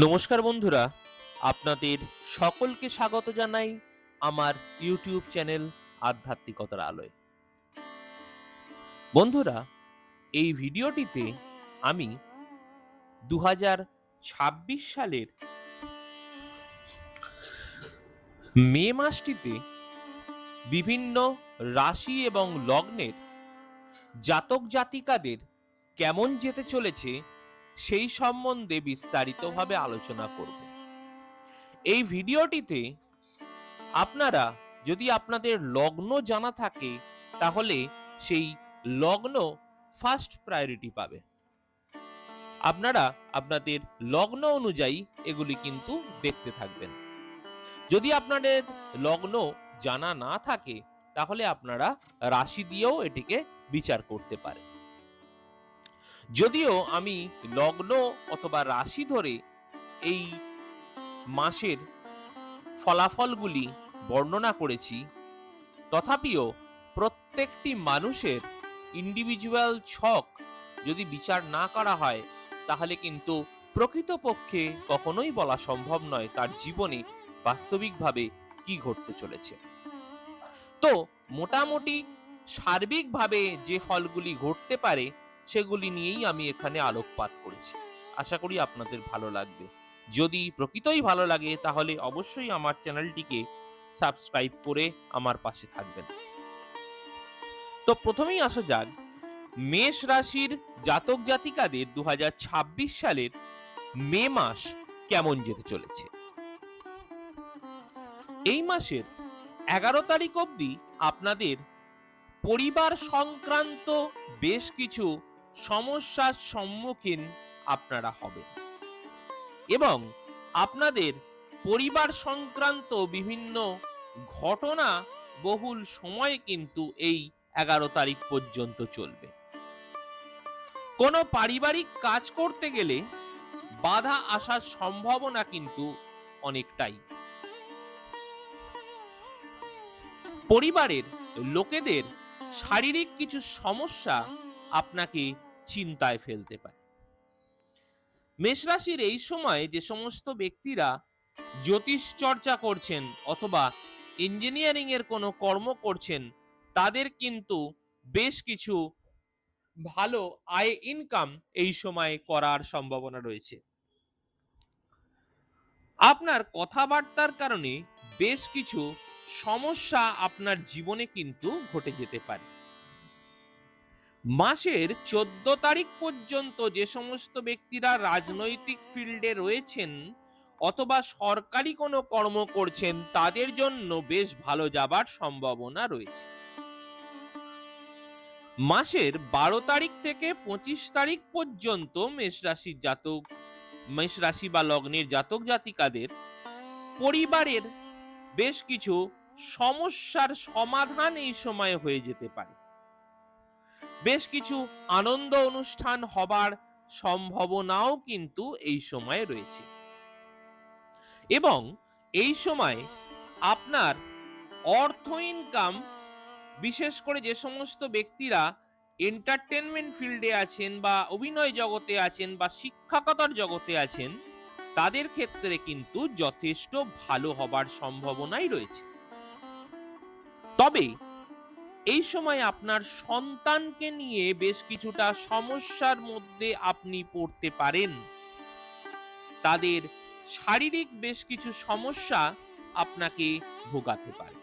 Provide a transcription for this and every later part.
নমস্কার বন্ধুরা, আপনাদের সকলকে স্বাগত জানাই আমার ইউটিউব চ্যানেল আধ্যাত্মিকতার আলোয়। বন্ধুরা, এই ভিডিওটিতে আমি 2026 সালের মে মাসটিতে বিভিন্ন রাশি এবং লগ্নের জাতক জাতিকাদের কেমন যেতে চলেছে সেই সম্বন্ধে বিস্তারিতভাবে আলোচনা করব। এই ভিডিওটিতে আপনারা যদি আপনাদের লগ্ন জানা থাকে তাহলে সেই লগ্ন ফার্স্ট প্রায়োরিটি পাবে। আপনারা আপনাদের লগ্ন অনুযায়ী এগুলি কিন্তু দেখতে থাকবেন। যদি আপনাদের লগ্ন জানা না থাকে তাহলে আপনারা রাশি দিয়েও এটিকে বিচার করতে পারেন। যদিও আমি লগ্ন অথবা রাশি ধরে এই মাসের ফলাফলগুলি বর্ণনা করেছি, তথাপিও প্রত্যেকটি মানুষের ইন্ডিভিজুয়াল ছক যদি বিচার না করা হয় তাহলে কিন্তু প্রকৃতপক্ষে কখনোই বলা সম্ভব নয় তার জীবনে বাস্তবিকভাবে কি ঘটতে চলেছে। তো মোটামুটি সার্বিকভাবে যে ফলগুলি ঘটতে পারে সেগুলি নিয়েই আমি এখানে আলোকপাত করেছি। আশা করি আপনাদের ভালো লাগবে। যদি প্রকৃতই ভালো লাগে তাহলে অবশ্যই আমার চ্যানেলটিকে সাবস্ক্রাইব করে আমার পাশে থাকবেন। তো প্রথমেই আসা যাক মেষ রাশির জাতক জাতিকাদের 2026 সালের মে মাস কেমন যেতে চলেছে। এই মাসের 11 তারিখ অবধি আপনাদের পরিবার সংক্রান্ত বেশ কিছু সমস্যার সম্মুখীন আপনারা হবেন এবং আপনাদের পরিবার সংক্রান্ত বিভিন্ন ঘটনা বহুল সময় কিন্তু এই 11 তারিখ পর্যন্ত চলবে। কোনো পারিবারিক কাজ করতে গেলে বাধা আসার সম্ভাবনা কিন্তু অনেকটাই। পরিবারের লোকেদের শারীরিক কিছু সমস্যা আপনাকে চিন্তায় ফেলতে পারে। মেষ রাশির এই সময় যে সমস্ত ব্যক্তিরা জ্যোতিষ চর্চা করছেন অথবা ইঞ্জিনিয়ারিং এর কোনো কর্ম করছেন তাদের কিন্তু বেশ কিছু ভালো আয় ইনকাম এই সময় করার সম্ভাবনা রয়েছে। আপনার কথাবার্তার কারণে বেশ কিছু সমস্যা আপনার জীবনে কিন্তু ঘটে যেতে পারে। মাসের 14 তারিখ পর্যন্ত যে সমস্ত ব্যক্তিরা রাজনৈতিক ফিল্ডে রয়েছেন অথবা সরকারি কোনো কর্ম করছেন তাদের জন্য বেশ ভালো যাবার সম্ভাবনা রয়েছে। মাসের 12 তারিখ থেকে 25 তারিখ পর্যন্ত মেষ রাশি বা লগ্নের জাতক জাতিকাদের পরিবারের বেশ কিছু সমস্যার সমাধান এই সময় হয়ে যেতে পারে। বেশ কিছু আনন্দ অনুষ্ঠান হবার সম্ভাবনাও কিন্তু এই সময় রয়েছে এবং এই সময় আপনার অর্থ ইনকাম, বিশেষ করে যে সমস্ত ব্যক্তিরা এন্টারটেনমেন্ট ফিল্ডে আছেন বা অভিনয় জগতে আছেন বা শিক্ষকতার জগতে আছেন তাদের ক্ষেত্রে কিন্তু যথেষ্ট ভালো হবার সম্ভাবনাই রয়েছে। তবে এই সময় আপনার সন্তানকে নিয়ে বেশ কিছুটা সমস্যার মধ্যে আপনি পড়তে পারেন। তাদের শারীরিক বেশ কিছু সমস্যা আপনাকে ভোগাতে পারে।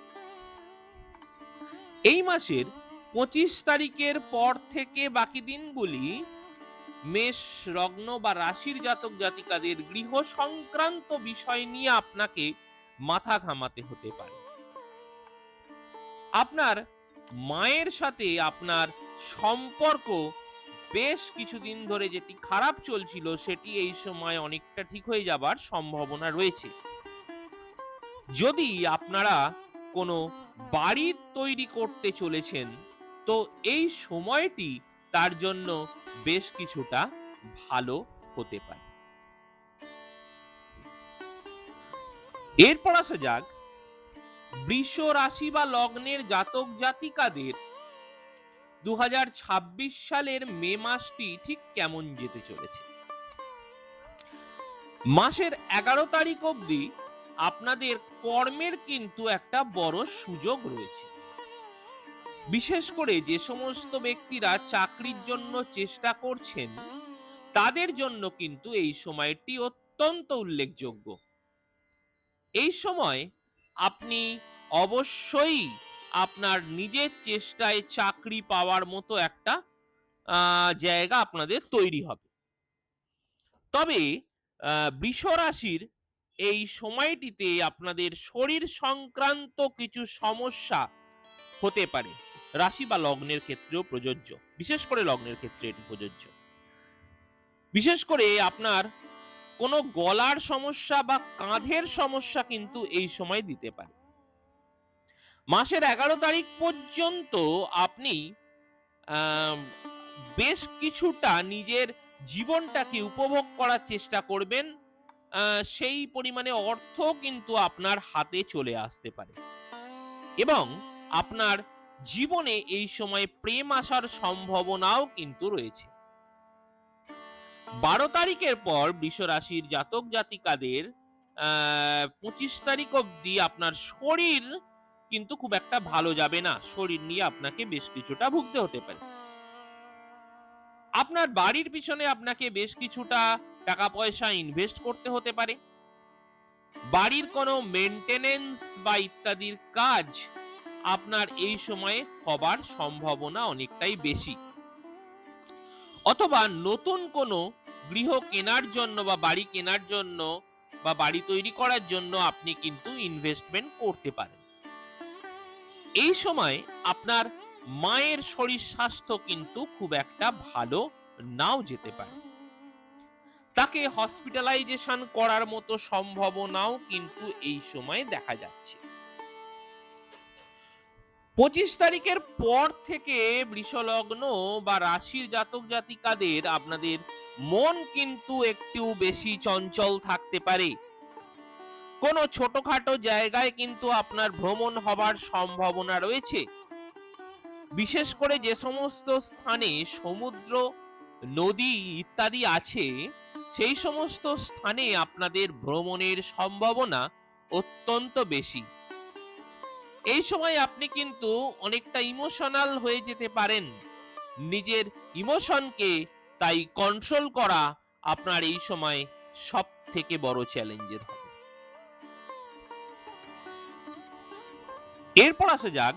এই মাসের 25 তারিখের পর থেকে বাকি দিনগুলি মেষ লগ্ন বা রাশির জাতক জাতিকাদের গৃহ সংক্রান্ত বিষয় নিয়ে আপনাকে মাথা ঘামাতে হতে পারে। আপনার মায়ের সাথে আপনার সম্পর্ক বেশ কিছুদিন ধরে যেটি খারাপ চলছিল সেটি এই সময় অনেকটা ঠিক হয়ে যাবার সম্ভাবনা রয়েছে। যদি আপনারা কোনো বাড়ি তৈরি করতে চলেছেন তো এই সময়টি তার জন্য বেশ কিছুটা ভালো হতে পারে। এরপর আসা যাক বৃষ রাশি বা লগ্নের জাতক জাতিকাদের 2026 সালের মে মাসটি ঠিক কেমন যেতে চলেছে। মাসের 11 তারিখ অবধি আপনাদের কর্মের কিন্তু একটা বড় সুযোগ রয়েছে। বিশেষ করে যে সমস্ত ব্যক্তিরা চাকরির জন্য চেষ্টা করছেন তাদের জন্য কিন্তু এই সময়টি অত্যন্ত উল্লেখযোগ্য। এই সময় আপনি অবশ্যই আপনার নিজের চেষ্টায় চাকরি পাওয়ার মতো একটা জায়গা আপনাদের তৈরি হবে। তবে বৃষ রাশির এই সময়টিতে আপনাদের শরীর সংক্রান্ত কিছু সমস্যা হতে পারে। রাশি বা লগ্নের ক্ষেত্রেও প্রযোজ্য, বিশেষ করে লগ্নের ক্ষেত্রে এটি প্রযোজ্য। বিশেষ করে আপনার কোনো গলার সমস্যা বা কাঁধের সমস্যা কিন্তু এই সময় দিতে পারে। মাসের 11 তারিখ পর্যন্ত আপনি বেশ কিছুটা নিজের জীবনটাকে উপভোগ করার চেষ্টা করবেন। সেই পরিমাণে অর্থ কিন্তু আপনার হাতে চলে আসতে পারে এবং আপনার জীবনে এই সময় প্রেম আসার সম্ভাবনাও কিন্তু রয়েছে। 12 তারিখের পর বৃষ রাশির জাতক জাতিকাদের 25 তারিখ অবধি আপনার শরীর কিন্তু খুব একটা ভালো যাবে না। শরীর নিয়ে আপনাকে বেশ কিছুটা ভুগতে হতে পারে। আপনার বাড়ির পিছনে আপনাকে বেশ কিছুটা টাকা পয়সা ইনভেস্ট করতে হতে পারে। বাড়ির কোনো মেইনটেনেন্স বা ইত্যাদির কাজ আপনার এই সময়ে হবার সম্ভাবনা অনেকটাই বেশি। অথবা নতুন কোনো গৃহ কেনার জন্য বা বাড়ি কেনার জন্য বা বাড়ি তৈরি করার জন্য আপনি কিন্তু ইনভেস্টমেন্ট করতে পারেন। এই সময় আপনার মায়ের শরীর স্বাস্থ্য কিন্তু খুব একটা ভালো নাও যেতে পারে। তাকে হসপিটালাইজেশন করার মতো সম্ভাবনাও কিন্তু এই সময় দেখা যাচ্ছে। 25 তারিখের পর থেকে বৃষলগ্ন বা রাশির জাতক জাতিকাদের আপনাদের মন কিন্তু একটু বেশি চঞ্চল থাকতে পারে। কোনো ছোটখাটো জায়গায় কিন্তু আপনার ভ্রমণ হবার সম্ভাবনা রয়েছে। বিশেষ করে যে সমস্ত স্থানে সমুদ্র, নদী ইত্যাদি আছে সেই সমস্ত স্থানে আপনাদের ভ্রমণের সম্ভাবনা অত্যন্ত বেশি। এই সময় আপনি কিন্তু অনেকটা ইমোশনাল হয়ে যেতে পারেন। নিজের ইমোশনকে তাই কন্ট্রোল করা আপনার এই সময় সব থেকে বড় চ্যালেঞ্জের হবে। এরপর আসা যাক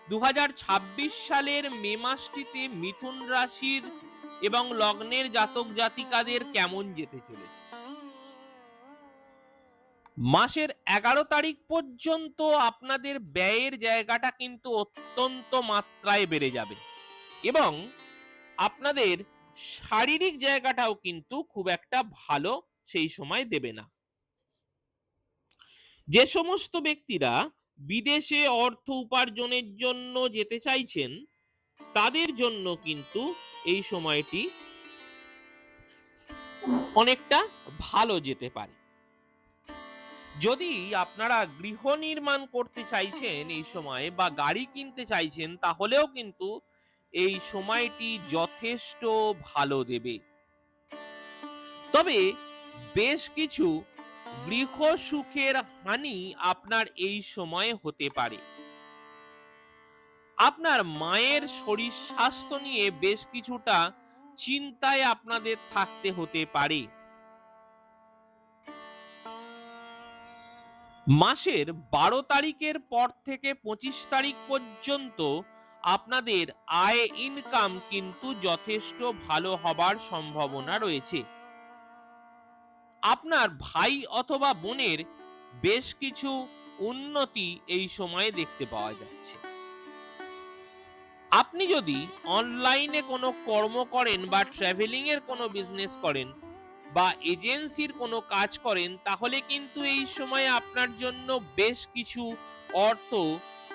2026 সালের মে মাসটিতে মিথুন রাশির এবং লগ্নের জাতক জাতিকাদের কেমন যেতে চলেছে। মাসের 11 তারিখ পর্যন্ত আপনাদের ব্যয়ের জায়গাটা কিন্তু অত্যন্ত মাত্রায় বেড়ে যাবে এবং আপনাদের শারীরিক জায়গাটাও কিন্তু খুব একটা ভালো সেই সময় দেবে না। যে সমস্ত ব্যক্তিরা বিদেশে অর্থ উপার্জনের জন্য যেতে চাইছেন তাদের জন্য কিন্তু এই সময়টি অনেকটা ভালো যেতে পারে। যদি আপনারা গৃহ নির্মাণ করতে চাইছেন এই সময় বা গাড়ি কিনতে চাইছেন তাহলেও কিন্তু এই সময়টি যথেষ্ট ভালো দেবে। তবে বেশ কিছু গৃহ সুখের হানি আপনার এই সময়ে হতে পারে। আপনার মায়ের শরীর স্বাস্থ্য নিয়ে বেশ কিছুটা চিন্তায় আপনাদের থাকতে হতে পারে। মাসের 12 তারিখের পর থেকে 25 তারিখ পর্যন্ত আপনাদের আয় ইনকাম কিন্তু যথেষ্ট ভালো হবার সম্ভাবনা রয়েছে। আপনার ভাই অথবা বোনের বেশ কিছু উন্নতি এই সময়ে দেখতে পাওয়া যাচ্ছে। আপনি যদি অনলাইনে কোনো কর্ম করেন বা ট্রাভেলিং এর কোনো বিজনেস করেন বা এজেন্সির কোনো কাজ করেন তাহলে কিন্তু এই সময় আপনার জন্য বেশ কিছু অর্থ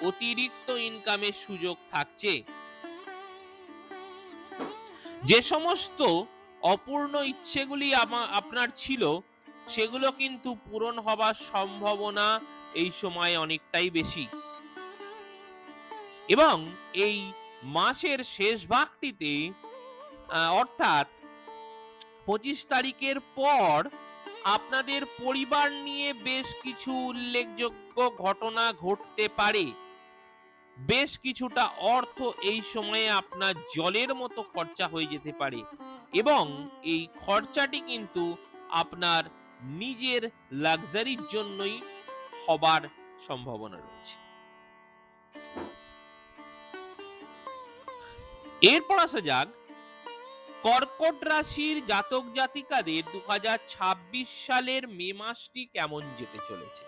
অতিরিক্ত ইনকামের সুযোগ থাকছে। যে সমস্ত অপূর্ণ ইচ্ছেগুলি আপনার ছিল সেগুলো কিন্তু পূরণ হবার সম্ভাবনা এই সময় অনেকটাই বেশি এবং এই মাসের শেষ ভাগটিতে অর্থাৎ 25 তারিখের পর আপনাদের পরিবার নিয়ে বেশ কিছু উল্লেখযোগ্য ঘটনা ঘটতে পারে। বেশ কিছুটা অর্থ এই সময়ে আপনার জলের মতো খরচা হয়ে যেতে পারে এবং এই খরচাটি কিন্তু আপনার নিজের লাক্সারির জন্যই হবার সম্ভাবনা রয়েছে। এরপর আসা যাক কর্কট রাশির জাতক জাতিকাদের 2026 সালের মে মাসটি কেমন যেতে চলেছে।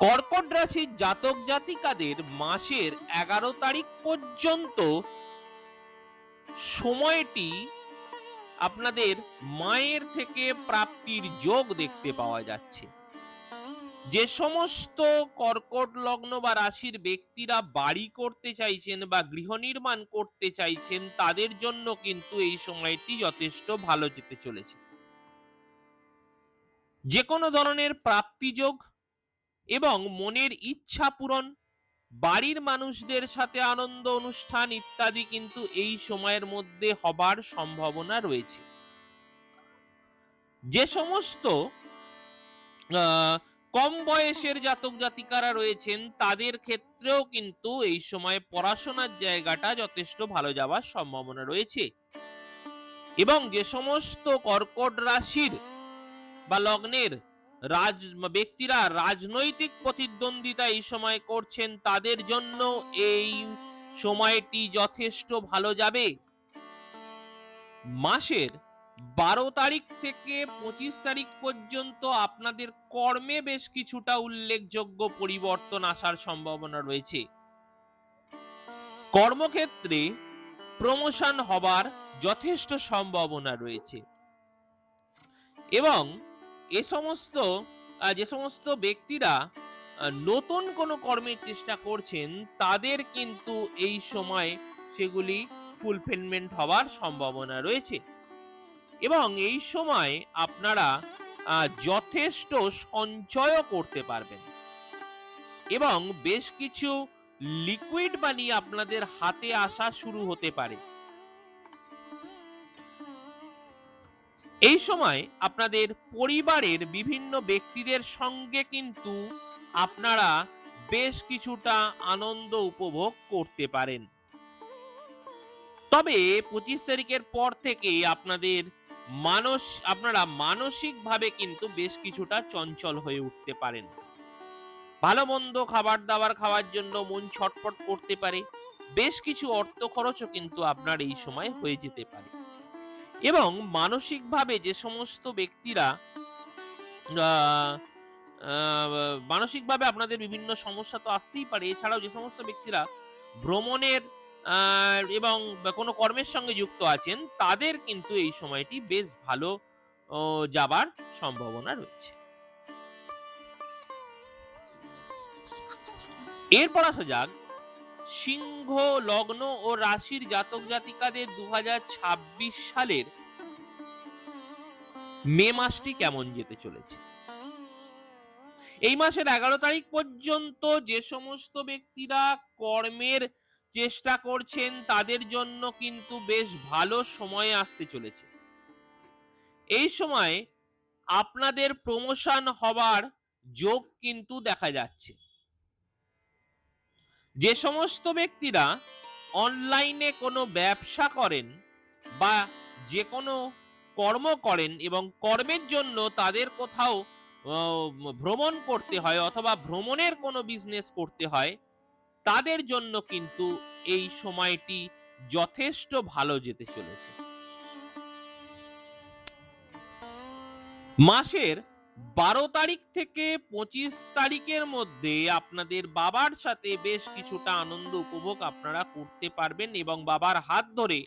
কর্কট রাশির জাতক জাতিকাদের মাসের 11 তারিখ পর্যন্ত সময়টি আপনাদের মায়ের থেকে প্রাপ্তির যোগ দেখতে পাওয়া যাচ্ছে। যে সমস্ত কর্কট লগ্ন বা রাশির ব্যক্তিরা বাড়ি করতে চাইছেন বা গৃহ নির্মাণ করতে চাইছেন তাদের জন্য কিন্তু এই সময়টি যথেষ্ট ভালো যেতে চলেছে। যে কোনো ধরনের প্রাপ্তিযোগ এবং মনের ইচ্ছা পূরণ, বাড়ির মানুষদের সাথে আনন্দ অনুষ্ঠান ইত্যাদি কিন্তু এই সময়ের মধ্যে হবার সম্ভাবনা রয়েছে। যে সমস্ত কম বয়সের জাতক জাতিকারা রয়েছেন তাদের ক্ষেত্রেও কিন্তু এই সময় পড়াশোনার জায়গাটা যথেষ্ট ভালো যাওয়ার সম্ভাবনা রয়েছে এবং যে সমস্ত কর্কট রাশির বা লগ্নের ব্যক্তিরা রাজনৈতিক প্রতিদ্বন্দ্বিতা এই সময় করছেন তাদের জন্য এই সময়টি যথেষ্ট ভালো যাবে। মাসের 12 তারিখ থেকে 25 তারিখ পর্যন্ত আপনাদের কর্মে বেশ কিছুটা উল্লেখযোগ্য পরিবর্তন আসার সম্ভাবনা রয়েছে। কর্মক্ষেত্রে প্রমোশন হবার যথেষ্ট সম্ভাবনা রয়েছে এবং যে সমস্ত ব্যক্তিরা নতুন কোনো কর্মের চেষ্টা করছেন তাদের কিন্তু এই সময় সেগুলি ফুলফিলমেন্ট হওয়ার সম্ভাবনা রয়েছে এবং এই সময় আপনারা যথেষ্ট সঞ্চয় করতে পারবেন এবং বেশ কিছু লিকুইড মানি আপনাদের হাতে আসা শুরু হতে পারে। এই সময় আপনাদের পরিবারের বিভিন্ন ব্যক্তিদের সঙ্গে কিন্তু আপনারা বেশ কিছুটা আনন্দ উপভোগ করতে পারেন। তবে 25 তারিখের পর থেকে আপনারা মানসিকভাবে কিন্তু বেশ কিছুটা চঞ্চল হয়ে উঠতে পারেন। ভালো মন্দ খাবার দাবার খাওয়ার জন্য মন ছটফট করতে পারে, বেশ কিছু অর্থ খরচও কিন্তু আপনার এই সময় হয়ে যেতে পারে এবং মানসিকভাবে যে সমস্ত ব্যক্তিরা মানসিকভাবে আপনাদের বিভিন্ন সমস্যা তো আসতেই পারে, এছাড়াও যে সমস্ত ব্যক্তিরা ভ্রমণের এবং কোনো কর্মের সঙ্গে যুক্ত আছেন তাদের কিন্তু এই সময়টি বেশ ভালো যাবার সম্ভাবনা রয়েছে। এরপর আসা যাক সিংহ লগ্ন ও রাশির জাতক জাতিকাদের 2026 সালের মে মাসটি কেমন যেতে চলেছে। এই মাসের 11 তারিখ পর্যন্ত যে সমস্ত ব্যক্তিরা কর্মের চেষ্টা করছেন তাদের জন্য কিন্তু বেশ ভালো সময় আসতে চলেছে। এই সময় আপনাদের প্রমোশন হবার যোগ কিন্তু দেখা যাচ্ছে। যে সমস্ত ব্যক্তিরা অনলাইনে কোনো ব্যবসা করেন বা যে কোনো কর্ম করেন এবং কর্মের জন্য তাদের কোথাও ভ্রমণ করতে হয় অথবা ভ্রমণের কোনো বিজনেস করতে হয় তাদের জন্য কিন্তু এই সময়টি যথেষ্ট ভালো যেতে চলেছে। মাসের 12 তারিখ থেকে 25 তারিখের মধ্যে আপনাদের বাবার সাথে বেশ কিছুটা আনন্দ উপভোগ আপনারা করতে পারবেন এবং বাবার হাত ধরে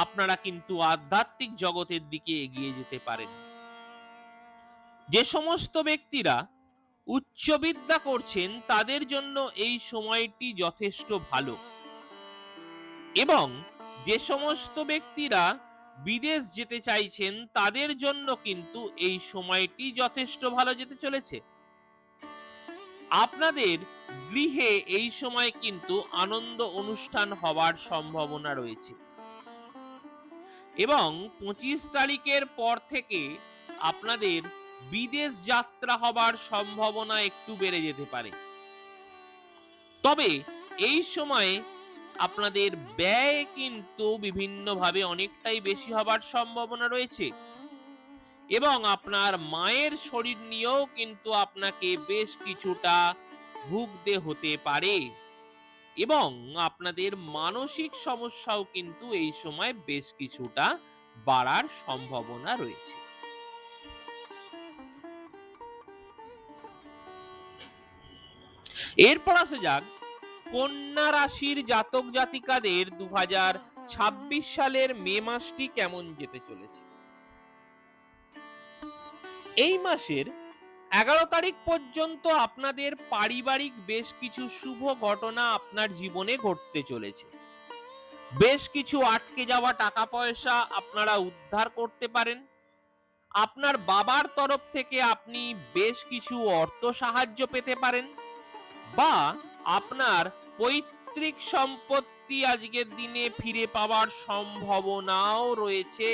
আপনারা কিন্তু আধ্যাত্মিক জগতের দিকে এগিয়ে যেতে পারেন। যে সমস্ত ব্যক্তিরা উচ্চবিদ্যা করছেন তাদের জন্য এই সময়টি যথেষ্ট ভালো এবং যে সমস্ত ব্যক্তিরা বিদেশ যেতে চাইছেন তাদের জন্য কিন্তু এই সময়টি যথেষ্ট ভালো যেতে চলেছে। আপনাদের গৃহে এই সময় কিন্তু আনন্দ অনুষ্ঠান হওয়ার সম্ভাবনা রয়েছে এবং 25 তারিখের পর থেকে আপনাদের বিদেশ যাত্রা হবার সম্ভাবনা একটু বেড়ে যেতে পারে। তবে এই সময়ে আপনাদের ব্যয় কিন্তু বিভিন্নভাবে অনেকটাই বেশি হবার সম্ভাবনা রয়েছে এবং আপনার মায়ের শরীর নিয়েও কিন্তু আপনাকে বেশ কিছুটা ভুগতে হতে পারে এবং আপনাদের মানসিক সমস্যাও কিন্তু এই সময় বেশ কিছুটা বাড়ার সম্ভাবনা রয়েছে। এরপর আসা যাক কন্যা রাশির জাতক জাতিকাদের 2026 সালের মে মাসটি কেমন যেতে চলেছে। এই মাসের 11 তারিখ পর্যন্ত আপনাদের পারিবারিক বেশ কিছু শুভ ঘটনা আপনার জীবনে ঘটতে চলেছে। বেশ কিছু আটকে যাওয়া টাকা পয়সা আপনারা উদ্ধার করতে পারেন। আপনার বাবার তরফ থেকে আপনি বেশ কিছু অর্থ সাহায্য পেতে পারেন বা আপনার পৈতৃক সম্পত্তি আজকের দিনে ফিরে পাওয়ার সম্ভাবনাও রয়েছে।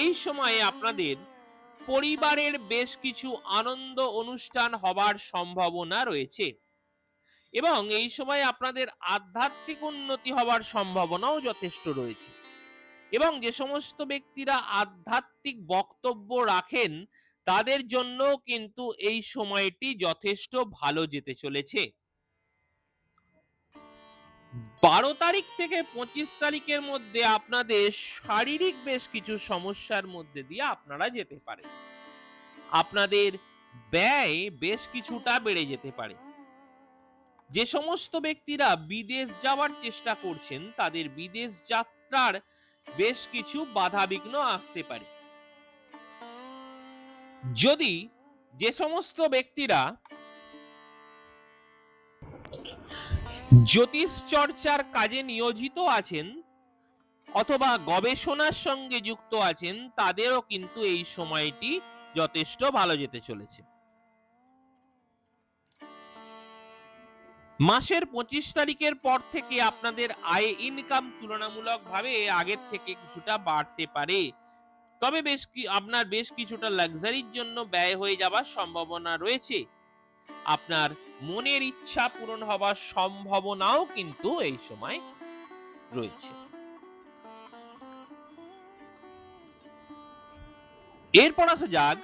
এই সময়ে আপনাদের পরিবারের বেশ কিছু আনন্দ অনুষ্ঠান হবার সম্ভাবনা রয়েছে এবং এই সময় আপনাদের আধ্যাত্মিক উন্নতি হবার সম্ভাবনাও যথেষ্ট রয়েছে এবং যে সমস্ত ব্যক্তিরা আধ্যাত্মিক বক্তব্য রাখেন তাদের জন্য কিন্তু এই সময়টি যথেষ্ট ভালো যেতে চলেছে। 12 তারিখ থেকে 25 তারিখের মধ্যে আপনাদের শারীরিক বেশ কিছু সমস্যার মধ্যে দিয়ে আপনারা যেতে পারেন। আপনাদের ব্যয় বেশ কিছুটা বেড়ে যেতে পারে। যে সমস্ত ব্যক্তিরা বিদেশ যাওয়ার চেষ্টা করছেন তাদের বিদেশ যাত্রার বেশ কিছু বাধাবিঘ্ন আসতে পারে। যদি যে সমস্ত ব্যক্তিরা জ্যোতিষ চর্চার কাজে নিয়োজিত আছেন অথবা গবেষণার সঙ্গে যুক্ত আছেন তাদেরও কিন্তু এই সময়টি যথেষ্ট ভালো যেতে চলেছে। মাসের 25 তারিখের পর থেকে আপনাদের আয় ইনকাম তুলনামূলকভাবে আগের থেকে কিছুটা বাড়তে পারে, তবে আপনার বেশ কিছুটা লাক্সারির জন্য ব্যয় হয়ে যাওয়ার সম্ভাবনা রয়েছে। আপনার মনের ইচ্ছা পূরণ হবার সম্ভাবনাও কিন্তু এই সময় রয়েছে। এরপর আসা যাক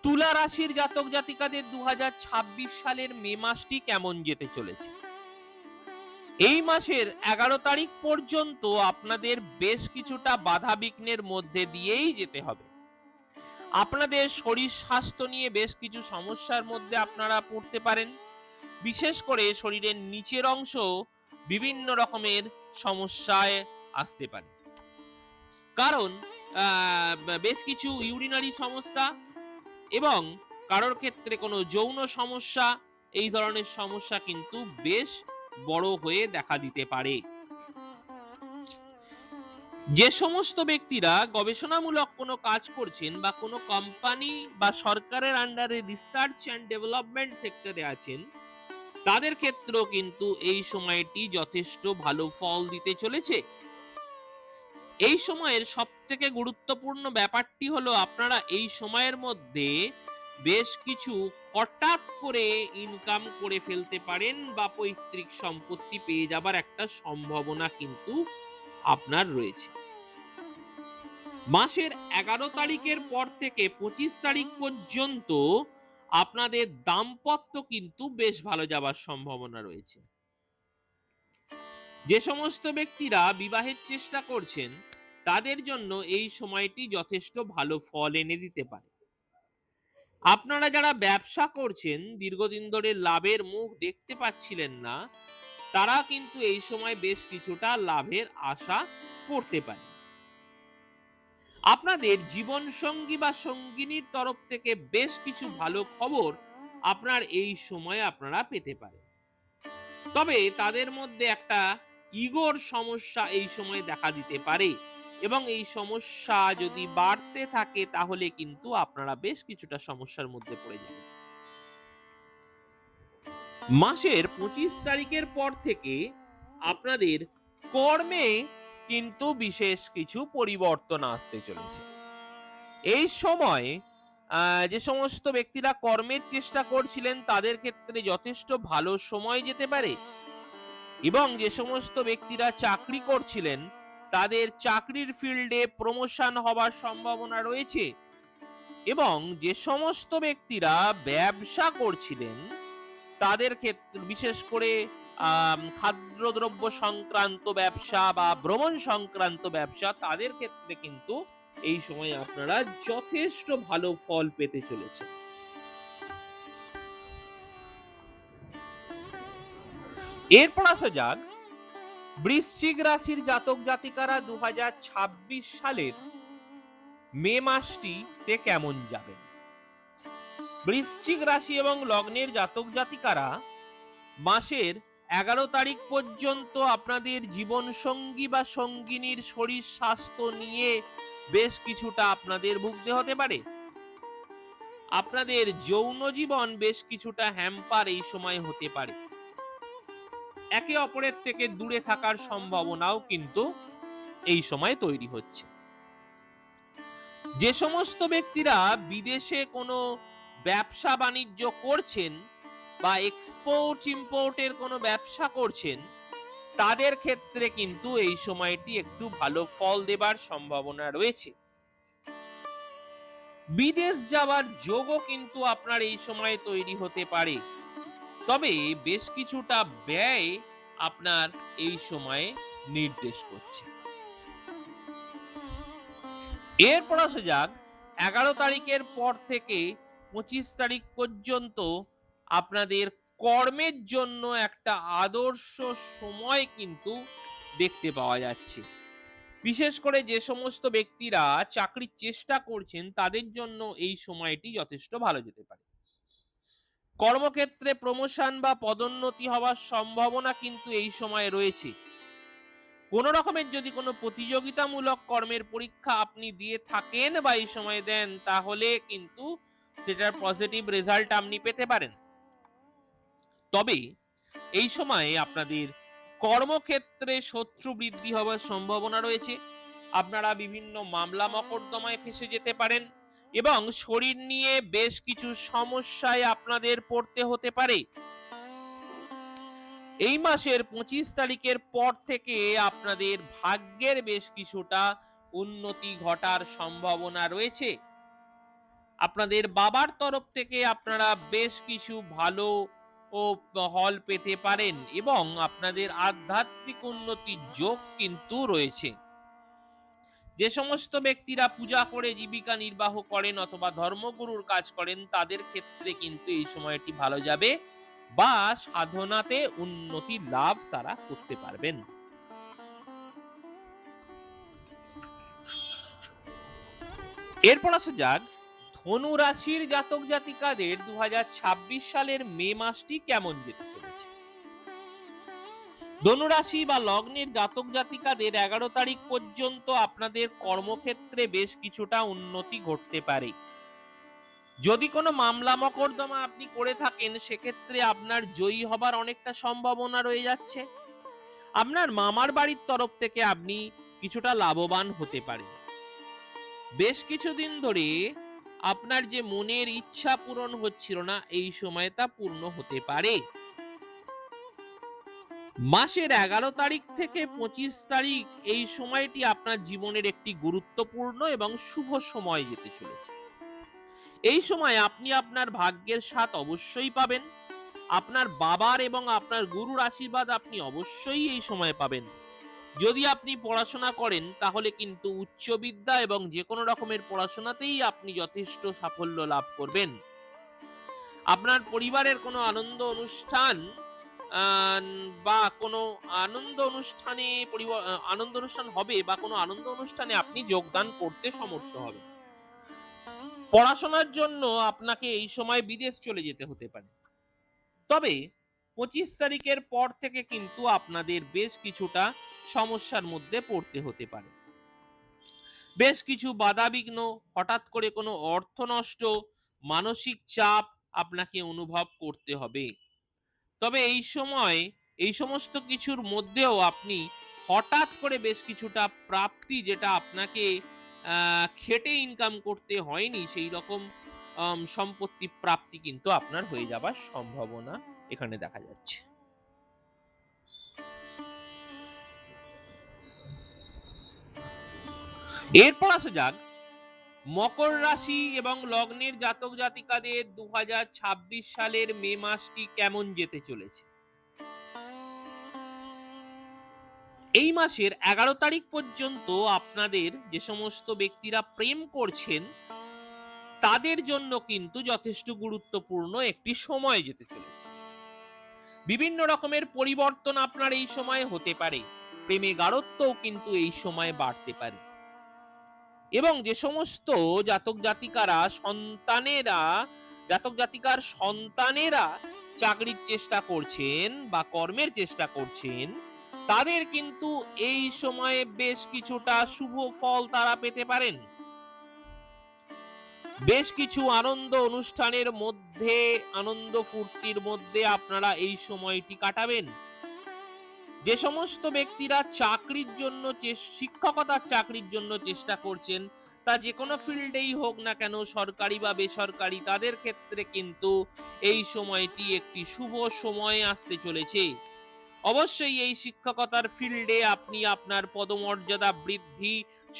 তুলা রাশির জাতক জাতিকাদের 2026 সালের মে মাসটি কেমন যেতে চলেছে। এই মাসের 11 তারিখ পর্যন্ত আপনাদের বেশ কিছুটা বাধা বিঘ্নের মধ্যে দিয়েই যেতে হবে। আপনাদের শরীর স্বাস্থ্য নিয়ে বেশ কিছু সমস্যার মধ্যে আপনারা পড়তে পারেন। বিশেষ করে শরীরের নিচের অংশ বিভিন্ন রকমের সমস্যায় আসতে পারে, কারণ বেশ কিছু ইউরিনারি সমস্যা এবং কারোর ক্ষেত্রে কোনো যৌন সমস্যা, এই ধরনের সমস্যা কিন্তু বেশ বড় হয়ে দেখা দিতে পারে। যে সমস্ত ব্যক্তিরা গবেষণামূলক কোনো কাজ করছেন বা কোনো কোম্পানি বা সরকারের আন্ডারে রিসার্চ অ্যান্ড ডেভেলপমেন্ট সেক্টরে আছেন তাদের ক্ষেত্রেও কিন্তু এই সময়টি যথেষ্ট ভালো ফল দিতে চলেছে। এই সময়ের সবথেকে গুরুত্বপূর্ণ ব্যাপারটি হলো আপনারা এই সময়ের মধ্যে বেশ কিছু হঠাৎ করে ইনকাম করে ফেলতে পারেন বা পৈতৃক সম্পত্তি পেয়ে যাবার একটা সম্ভাবনা কিন্তু আপনার রয়েছে। মাসের 11 তারিখের পর থেকে 25 তারিখ পর্যন্ত আপনাদের দাম্পত্য কিন্তু বেশ ভালো যাবার সম্ভাবনা রয়েছে। যে সমস্ত ব্যক্তিরা বিবাহের চেষ্টা করছেন তাদের জন্য এই সময়টি যথেষ্ট ভালো ফল এনে দিতে পারে। আপনারা যারা ব্যবসা করছেন দীর্ঘদিন ধরে লাভের মুখ দেখতে পাচ্ছিলেন না, তারা কিন্তু এই সময় বেশ কিছুটা লাভের আশা করতে পারে। আপনাদের জীবন সঙ্গী বা সঙ্গিনীর তরফ থেকে বেশ কিছু ভালো খবর আপনার এই সময় আপনারা পেতে পারেন, তবে তাদের মধ্যে একটা ইগোর সমস্যা এই সময় দেখা দিতে পারে এবং এই সমস্যা যদি বাড়তে থাকে তাহলে কিন্তু আপনারা বেশ কিছুটা সমস্যার মধ্যে পড়ে যাবেন। মাসের 25 তারিখের পর থেকে আপনাদের কর্মে কিন্তু বিশেষ কিছু পরিবর্তন আসতে চলেছে। এই সময় যে সমস্ত ব্যক্তিরা কর্মের চেষ্টা করছিলেন তাদের ক্ষেত্রে যথেষ্ট ভালো সময় যেতে পারে, এবং যে সমস্ত ব্যক্তিরা চাকরি করছিলেন তাদের চাকরির ফিল্ডে প্রমোশন হবার সম্ভাবনা রয়েছে, এবং যে সমস্ত ব্যক্তিরা ব্যবসা করছিলেন তাদের ক্ষেত্রে বিশেষ করে খাদ্যদ্রব্য সংক্রান্ত ব্যবসা বা ভ্রমণ সংক্রান্ত ব্যবসা, তাদের ক্ষেত্রে কিন্তু এই সময় আপনারা যথেষ্ট ভালো ফল পেতে চলেছে। এরপর আসা যাক বৃশ্চিক রাশির জাতক জাতিকারা 2026 সালের মে মাসটিতে কেমন যাবেন। বৃশ্চিক রাশি এবং লগ্নের জাতক জাতিকারা মাসের 11 তারিখ পর্যন্ত আপনাদের জীবন সঙ্গী বা সঙ্গিনীর শরীর স্বাস্থ্য নিয়ে বেশ কিছুটা আপনাদের ভুগতে হতে পারে। আপনাদের যৌন জীবন বেশ কিছুটা হ্যাম্পার এই সময় হতে পারে। একে অপরের থেকে দূরে থাকার সম্ভাবনাও কিন্তু এই সময় তৈরি হচ্ছে। যে সমস্ত ব্যক্তিরা বিদেশে কোনো ব্যবসা বাণিজ্য করছেন বা এক্সপোর্ট ইম্পোর্টের কোনো ব্যবসা করছেন তাদের ক্ষেত্রে কিন্তু এই সময়টি একটু ভালো ফল দেবার সম্ভাবনা রয়েছে। বিদেশ যাওয়ার যোগও কিন্তু আপনার এই সময় তৈরি হতে পারে, তবে বেশ কিছুটা ব্যয় আপনার এই সময়ে নির্দেশ করছে। এরপর আসা যাক 11 তারিখের পর থেকে 25 তারিখ পর্যন্ত আপনাদের কর্মের জন্য একটা আদর্শ সময় কিন্তু দেখতে পাওয়া যাচ্ছে। বিশেষ করে যে সমস্ত ব্যক্তিরা চাকরির চেষ্টা করছেন তাদের জন্য এই সময়টি যথেষ্ট ভালো যেতে পারে। কর্মক্ষেত্রে প্রমোশন বা পদোন্নতি হওয়ার সম্ভাবনা কিন্তু এই সময়ে রয়েছে। কোন রকমের যদি কোনো প্রতিযোগিতামূলক কর্মের পরীক্ষা আপনি দিয়ে থাকেন বা এই সময় দেন তাহলে কিন্তু সেটার পজিটিভ রেজাল্ট আপনি পেতে পারেন। তবে এই সময়ে আপনাদের কর্মক্ষেত্রে শত্রু বৃদ্ধি হওয়ার সম্ভাবনা রয়েছে। আপনারা বিভিন্ন মামলা মকদ্দমায় ফেঁসে যেতে পারেন এবং শরীর নিয়ে বেশ কিছু সমস্যায় আপনাদের পড়তে হতে পারে। এই মাসের 25 তারিখের পর থেকে আপনাদের ভাগ্যের বেশ কিছুটা উন্নতি ঘটার সম্ভাবনা রয়েছে। আপনাদের বাবার তরফ থেকে আপনারা বেশ কিছু ভালো ফল পেতে পারেন এবং আপনাদের আধ্যাত্মিক উন্নতির যোগ কিন্তু রয়েছে। যে সমস্ত ব্যক্তিরা পূজা করে জীবিকা নির্বাহ করেন অথবা ধর্মগুরুর কাজ করেন তাদের ক্ষেত্রে কিন্তু এই সময়টি ভালো যাবে বা সাধনাতে উন্নতি লাভ তারা করতে পারবেন। এরপর আসা যাক ধনু রাশির জাতক জাতিকাদের 2026 সালের মে মাসটি কেমন যেতে চলেছে। ধনু রাশি বা লগ্নের জাতক জাতিকাদের 11 তারিখ পর্যন্ত আপনাদের কর্মক্ষেত্রে বেশ কিছুটা উন্নতি ঘটতে পারে। যদি কোনো মামলা মকদ্দমা আপনি করে থাকেন সেক্ষেত্রে আপনার জয়ী হবার অনেকটা সম্ভাবনা রয়ে যাচ্ছে। আপনার মামার বাড়ির তরফ থেকে আপনি কিছুটা লাভবান হতে পারেন। বেশ কিছুদিন ধরে আপনার যে মনের ইচ্ছা পূরণ হচ্ছিল না এই সময় তা পূর্ণ হতে পারে। মাসের 11 তারিখ থেকে 25 তারিখ এই সময়টি আপনার জীবনের একটি গুরুত্বপূর্ণ এবং শুভ সময় যেতে চলেছে। এই সময় আপনি আপনার ভাগ্যের সাথ অবশ্যই পাবেন। আপনার বাবার এবং আপনার গুরুর আশীর্বাদ আপনি অবশ্যই এই সময় পাবেন। যদি আপনি পড়াশোনা করেন তাহলে কিন্তু উচ্চ বিদ্যা এবং যে কোনো রকমের পড়াশোনাতেই আপনি যথেষ্ট সাফল্য লাভ করবেন। আপনার পরিবারের কোনো আনন্দ অনুষ্ঠান বা কোনো আনন্দ অনুষ্ঠান হবে বা কোনো আনন্দ অনুষ্ঠানে আপনি যোগদান করতে সমর্থ হবেন। পড়াশোনার জন্য আপনাকে এই সময় বিদেশ চলে যেতে হতে পারে। তবে 25 তারিখের পর থেকে কিন্তু আপনাদের বেশ কিছুটা সমস্যার মধ্যে পড়তে হতে পারে। বেশ কিছু বাধাবিঘ্ন, হঠাৎ করে কোনো অর্থ নষ্ট, মানসিক চাপ আপনাকে অনুভব করতে হবে। তবে এই সময় এই সমস্ত কিছুর মধ্যেও আপনি হঠাৎ করে বেশ কিছুটা প্রাপ্তি যেটা আপনাকে খেটে ইনকাম করতে হয়নি সেই রকম সম্পত্তি প্রাপ্তি কিন্তু আপনার হয়ে যাবার সম্ভাবনা এখানে দেখা যাচ্ছে। এরপর আসা যাক মকর রাশি এবং লগ্নের জাতক জাতিকাদের 2026 সালের মে মাসটি কেমন যেতে চলেছে। এই মাসের 11 তারিখ পর্যন্ত আপনাদের যে সমস্ত ব্যক্তিরা প্রেম করছেন তাদের জন্য কিন্তু যথেষ্ট গুরুত্বপূর্ণ একটি সময় যেতে চলেছে। বিভিন্ন রকমের পরিবর্তন আপনার এই সময় হতে পারে, প্রেমে গাঢ়ত্বও কিন্তু এই সময় বাড়তে পারে। এবং যে সমস্ত জাতক জাতিকার সন্তানেরা চাকরির চেষ্টা করছেন বা কর্মের চেষ্টা করছেন তাদের কিন্তু এই সময়ে বেশ কিছুটা শুভ ফল তারা পেতে পারেন। বেশ কিছু আনন্দ অনুষ্ঠানের মধ্যে, আনন্দ ফুর্তির মধ্যে আপনারা এই সময়টি কাটাবেন। যে সমস্ত ব্যক্তিরা চাকরির জন্য শিক্ষকতার চাকরির জন্য চেষ্টা করছেন তা যে কোনো ফিল্ডেই হোক না কেন, সরকারি বা বেসরকারি, তাদের ক্ষেত্রে কিন্তু এই সময়টি একটি শুভ সময় আসতে চলেছে। অবশ্যই এই শিক্ষকতার ফিল্ডে আপনি আপনার পদমর্যাদা বৃদ্ধি,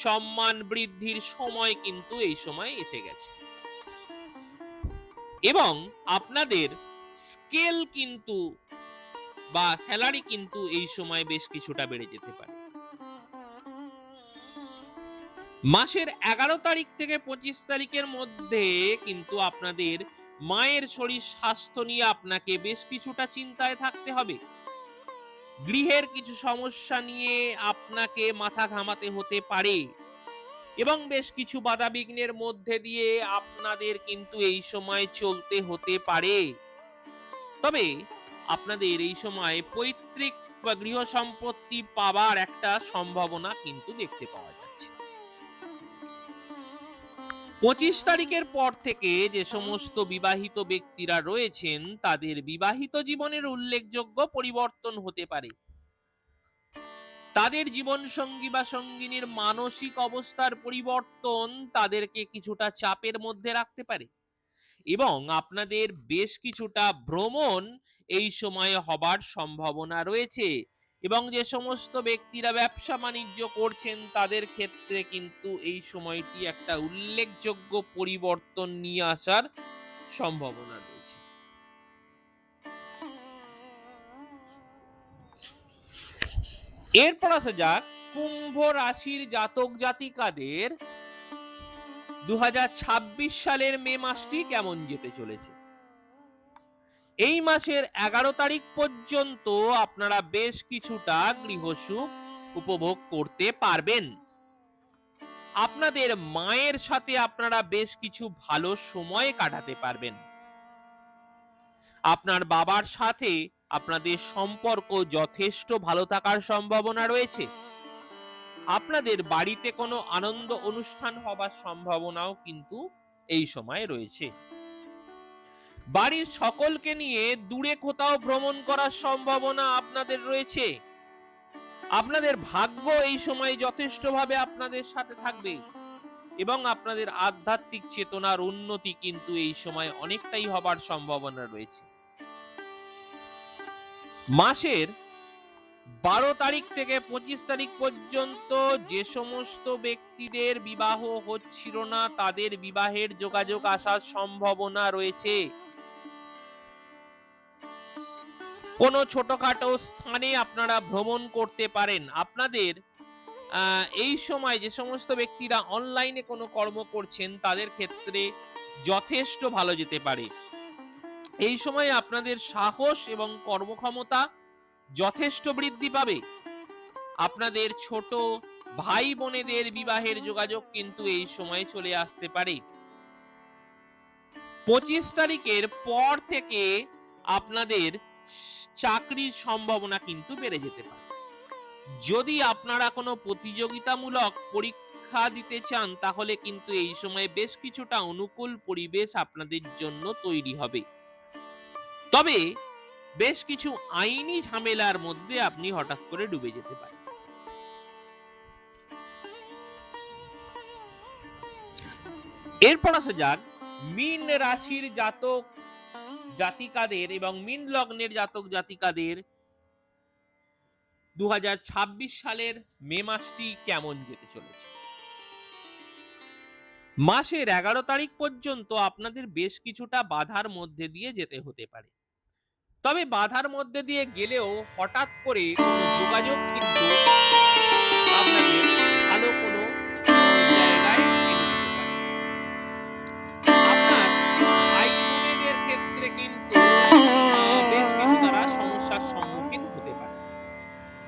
সম্মান বৃদ্ধির সময় কিন্তু এই সময় এসে গেছে এবং আপনাদের স্কেল কিন্তু বা স্যালারি কিন্তু এই সময় বেশ কিছুটা বেড়ে যেতে পারে। মাসের 11 তারিখ থেকে 25 তারিখের মধ্যে কিন্তু আপনাদের মায়ের শরীর স্বাস্থ্য নিয়ে আপনাকে বেশ কিছুটা চিন্তায় থাকতে হবে। গৃহের কিছু সমস্যা নিয়ে আপনাকে মাথা ঘামাতে হতে পারে এবং বেশ কিছু বাধাবিঘ্নের মধ্যে দিয়ে আপনাদের কিন্তু এই সময় চলতে হতে পারে। তবে আপনাদের এই সময় পৈতৃক বা গৃহ সম্পত্তি পাবার একটা সম্ভাবনা কিন্তু দেখতে পাওয়া যাচ্ছে। 25 তারিখের পর থেকে যে সমস্ত বিবাহিত ব্যক্তিরা রয়েছেন তাদের বিবাহিত জীবনের উল্লেখযোগ্য পরিবর্তন হতে পারে। তাদের জীবন সঙ্গী বা সঙ্গিনীর মানসিক অবস্থার পরিবর্তন তাদেরকে কিছুটা চাপের মধ্যে রাখতে পারে এবং আপনাদের বেশ কিছুটা ভ্রমণ এই সময়ে হবার সম্ভাবনা রয়েছে এবং যে সমস্ত ব্যক্তিরা ব্যবসা বাণিজ্য করছেন তাদের ক্ষেত্রে কিন্তু এই সময়টি একটা উল্লেখযোগ্য পরিবর্তন নিয়ে আসার সম্ভাবনা রয়েছে। এরপর আসা যাক কুম্ভ রাশির জাতক জাতিকাদের 2026 সালের মে মাসটি কেমন যেতে চলেছে। এই মাসের 11 তারিখ পর্যন্ত আপনারা বেশ কিছুটা গৃহসুখ উপভোগ করতে পারবেন। আপনাদের মায়ের সাথে আপনারা বেশ কিছু ভালো সময় কাটাতে পারবেন। আপনার বাবার সাথে আপনাদের সম্পর্ক যথেষ্ট ভালো থাকার সম্ভাবনা রয়েছে। আপনাদের বাড়িতে কোনো আনন্দ অনুষ্ঠান হবার সম্ভাবনাও কিন্তু এই সময় রয়েছে। বাড়ির সকলকে নিয়ে দূরে কোথাও ভ্রমণ করার সম্ভাবনা আপনাদের রয়েছে। আপনাদের ভাগ্য এই সময় যথেষ্টভাবে আপনাদের সাথে থাকবে এবং আপনাদের আধ্যাত্মিক চেতনার উন্নতি কিন্তু এই সময় অনেকটাই হবার সম্ভাবনা রয়েছে। মাসের 12 তারিখ থেকে 25 তারিখ পর্যন্ত যে সমস্ত ব্যক্তিদের বিবাহ হচ্ছিল না তাদের বিবাহের যোগাযোগ আসার সম্ভাবনা রয়েছে। কোনো ছোটখাটো স্থানে আপনারা ভ্রমণ করতে পারেন। আপনাদের এই সময় যে সমস্ত ব্যক্তিরা অনলাইনে কোনো কর্ম করছেন তাদের ক্ষেত্রে যথেষ্ট ভালো যেতে পারে। এই সময় আপনাদের সাহস এবং কর্মক্ষমতা যথেষ্ট বৃদ্ধি পাবে। আপনাদের ছোট ভাই বোনেদের বিবাহের যোগাযোগ কিন্তু এই সময় চলে আসতে পারে। 25 তারিখের পর থেকে আপনাদের চাকরির সম্ভাবনা কিন্তু বেড়ে যেতে পারে। যদি আপনারা কোনো প্রতিযোগিতামূলক পরীক্ষা দিতে চান তাহলে কিন্তু এই সময় বেশ কিছুটা অনুকূল পরিবেশ আপনাদের জন্য তৈরি হবে। তবে বেশ কিছু আইনি ঝামেলার মধ্যে আপনি হঠাৎ করে ডুবে যেতে পারেন। এরপর আসা যাক মীন রাশির জাতক জাতিকাদের এবং মীন লগ্নের জাতক জাতিকাদের 2026 সালের মে মাসটি কেমন যেতে চলেছে। মাসের 11 তারিখ পর্যন্ত আপনাদের বেশ কিছুটা বাধার মধ্যে দিয়ে যেতে হতে পারে। তবে বাধার মধ্যে দিয়ে গেলেও হঠাৎ করে কোনো যোগাযোগ কিন্তু আপনাদের ভালো কোনো জায়গায় এনে দিতে পারে। আপনার ভাই বোনেদের ক্ষেত্রে কিন্তু বেশ কিছু তারা সমস্যার সম্মুখীন হতে পারে।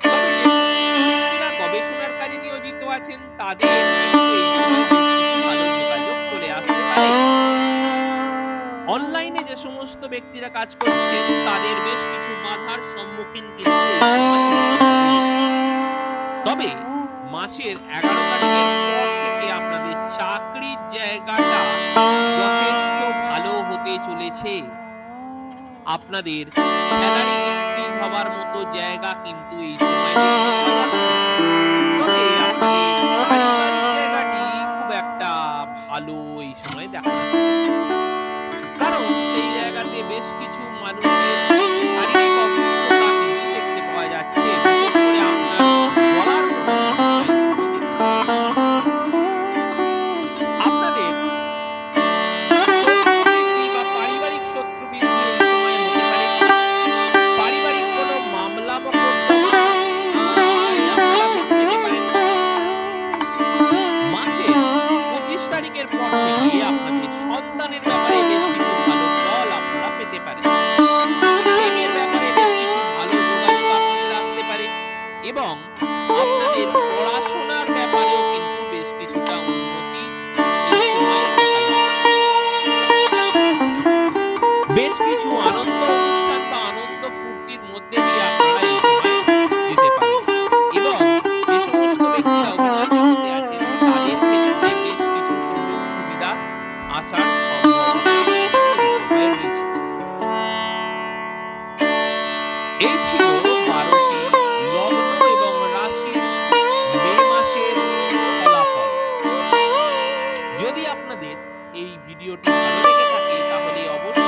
তবে যে সমস্ত ব্যক্তিরা গবেষণার কাজে নিয়োজিত আছেন তাদের কিন্তু এই সময় বেশ কিছু ভালো যোগাযোগ চলে আসতে পারে। অনলাইনে যে সমস্ত ব্যক্তিরা কাজ করছেন তাদের বেশ কিছু বাধার সম্মুখীন কিন্তু এই সময় হতে হবে। তবে মাসের 11 তারিখের পর থেকে আপনাদের চাকরির জায়গাটা যথেষ্ট ভালো হতে চলেছে। আপনাদের স্যালারি ইনক্রিজ হবার মতো জায়গা কিন্তু এই সময় দেখতে পাওয়া যাচ্ছে। তবে আপনাদের পারিবারিক জায়গাটি খুব একটা ভালো এই সময় দেখা যাচ্ছে, কারণ সেই জায়গাতে বেশ কিছু মানুষের শারীরিক অসুস্থতা কিন্তু দেখতে পাওয়া যাচ্ছে। বিশেষ করে আপনার গলার কোনো সমস্যা এই সময় দেখতে পাওয়া যাচ্ছে। আপনাদের শত্রু বৃদ্ধি বা পারিবারিক শত্রু বৃদ্ধি এই সময় হতে পারে। পারিবারিক কোনো মামলা মোকদ্দমা আপনারা ফেঁসে যেতে পারেন। মাসের 25 তারিখের পর থেকে আপনাদের সন্তানের ব্যাপারে বেশ কিছু ভালো ফল আপনারা পেতে পারেন। প্রেমের ব্যাপারে বেশ কিছু ভালো যোগাযোগ আপনাদের আসতে পারে এবং আপনাদের পড়াশোনার ব্যাপারেও কিন্তু বেশ কিছুটা উন্নতি এই সময় দেখা যাচ্ছে। বেশ কিছু আনন্দ অনুষ্ঠান বা আনন্দ ফুর্তির মধ্যে দিয়ে আপনারা এই সময় যেতে পারেন এবং যে সমস্ত ব্যক্তিরা অভিনয় জগতে আছেন তাদের ক্ষেত্রে বেশ কিছু সুযোগ সুবিধা আসার সম্ভাবনা কিন্তু এই সময় রয়েছে। এই ছিল 12টি লগ্ন এবং রাশির মে মাসের ফলাফল। যদি আপনাদের এই ভিডিওটি ভালো লেগে থাকে তাহলে অবশ্যই